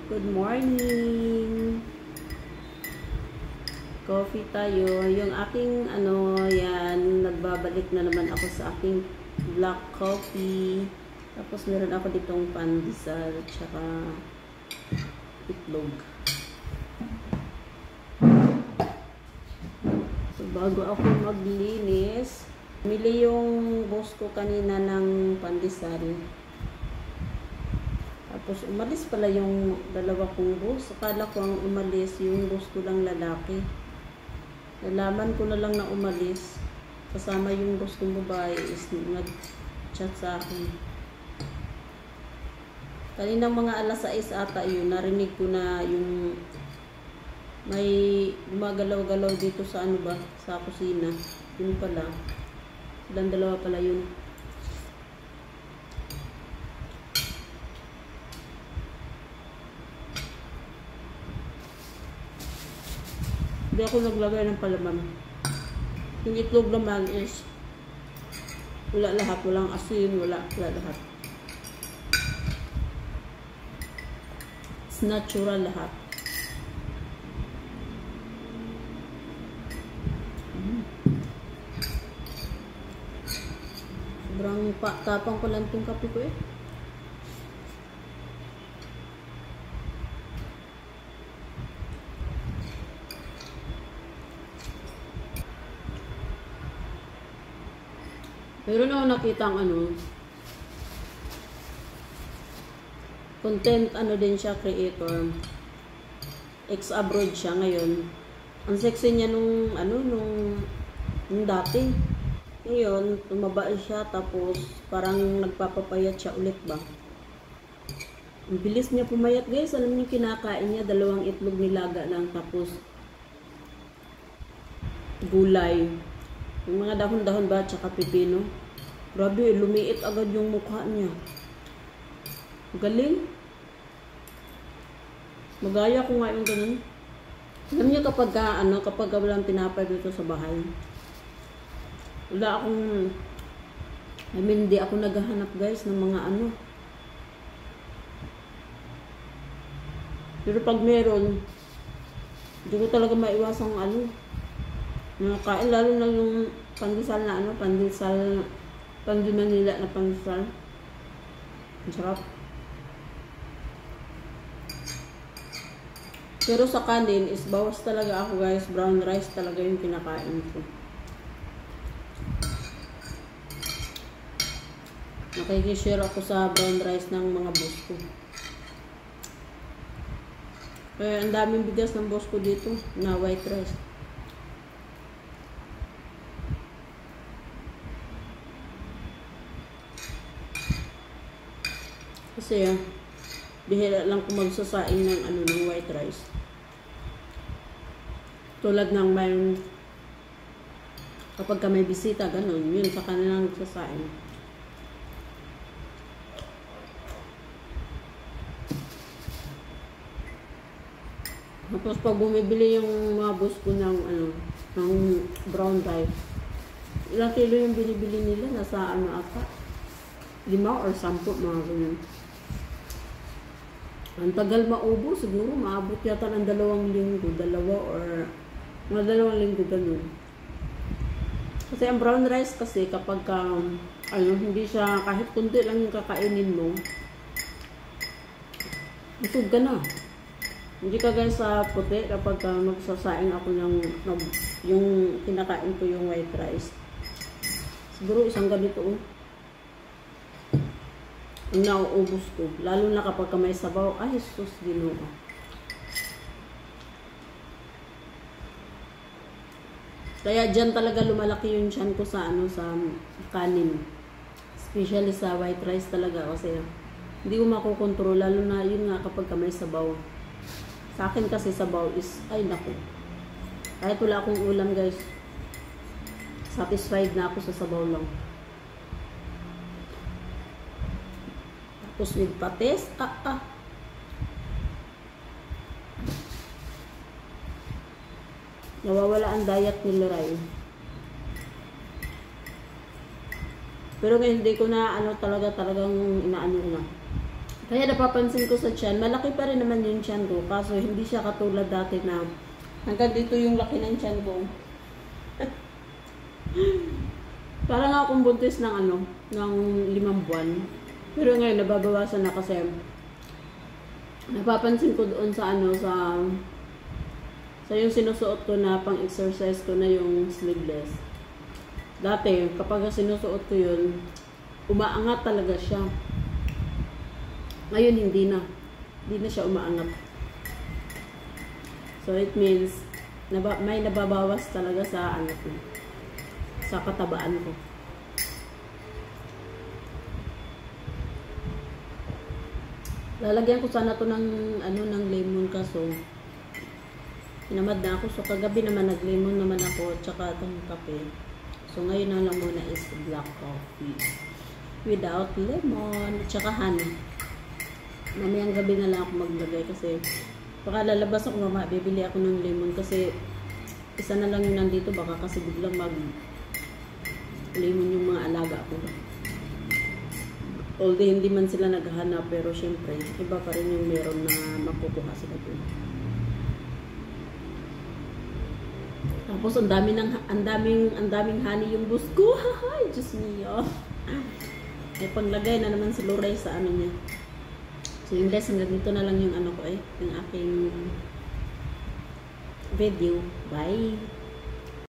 Good morning. Coffee tayo. Yung aking yan, nagbabalik na naman ako sa aking black coffee. Tapos meron ako ditong pandesal tsaka itlog. So bago ako maglinis, mili yung boss ko kanina ng pandesal. Tapos umalis pala yung dalawa kong boss. Akala ko ang umalis yung boss ko lang lalaki. Nalaman ko na lang na umalis. Kasama yung boss kong babae is nag-chat sa akin. Kaninang mga alas 6 ata yun, narinig ko na yung may gumagalaw-galaw dito sa sa kusina. Yun pala. Silang dalawa pala yun. Hindi ako naglagay ng palaman. Yung itlog naman is wala lahat. Walang asin, wala lahat. It's natural lahat. Sobrang tapang pa lang itong kape ko eh. Meron ako nakita ang content din siya, creator. Ex-abroad siya ngayon. Ang sexy niya nung dati. Ngayon, tumaba siya tapos parang nagpapapayat siya ulit ba. Ang bilis niya pumayat guys. Alam niyo kinakain niya 2 itlog nilaga lang tapos gulay. Yung mga dahon-dahon ba tsaka pipino. Grabe, lumiit agad yung mukha niya. Galing. Magaya ko nga yung ganun. Alam niyo kapag kapag walang tinapay dito sa bahay. Hindi ako naghahanap guys ng mga Pero pag meron, hindi ko talaga maiwasang nakakain, lalo na yung pandesal na pandesal Pandi Manila na pandesal. Ang sarap. Pero sa kanin is bawas talaga ako guys. Brown rice talaga yung kinakain ko. Nakikishare ako sa brown rice ng mga boss ko. Kaya ang daming bigas ng boss ko dito na white rice. Kasi bihira lang ko magsasaing ng white rice. Tulad ng kapag may bisita, ganun, yun sa kanilang sasaing. Tapos pag bumibili yung mga boss ko ng brown rice, ilang kilo yung binibili nila, nasa ata 5 or 10 mga ganyan. Ang tagal maubo, siguro maabot yata ng 2 linggo, 2 or mga 2 linggo ganun. Kasi ang brown rice kasi kapag hindi siya, kahit kunti lang yung kakainin mo, busog ka na. Hindi ka guys sa puti kapag magsasaing ako yung kinakain ko yung white rice. Siguro isang ganito ang nauubos ko. Lalo na kapag may sabaw. Ay, sus, Ginoo. Kaya dyan talaga lumalaki yung tiyan ko sa sa kanin. Especially sa white rice talaga. Kasi hindi ko makokontrol. Lalo na yun nga kapag may sabaw. Sa akin kasi sabaw is, ay naku. Kahit wala akong ulam guys. Satisfied na ako sa sabaw lang. Tapos with patis, nawawala ang diet ni Leray. Pero ngayon hindi ko na talagang inaano na. Kaya napapansin ko sa tiyan, malaki pa rin naman yung tiyan ko. Kaso hindi siya katulad dati na hanggang dito yung laki ng tiyan ko. Parang akong buntis ng ng 5 buwan. Pero ngayon nababawasan na kasi napapansin ko doon sa sa yung sinusuot ko na pang-exercise ko na yung sleeveless. Dati, kapag sinusuot ko yun, umaangat talaga siya. Ngayon, hindi na. Hindi na siya umaangat. So, it means, may nababawas talaga sa sa katabaan ko. Lalagyan ko sana to ng ng lemon kaso hinamad na ako. So kagabi naman nag-lemon naman ako tsaka itong kape. So ngayon na lang muna is black coffee without lemon tsaka honey. Mamayang gabi na lang ako maglagay kasi baka lalabas ako mama, bibili ako ng lemon kasi isa na lang yung nandito, baka kasi biglang mag lemon yung mga alaga ko. Although hindi man sila naghahanap, pero syempre iba pa rin yung meron na makukuha sila doon. Tapos ang daming honey yung bus ko. Hahay, Diyos niyo. May panglagay na naman si Loray sa niya. So yung guys, hanggang dito na lang yung yung aking video. Bye!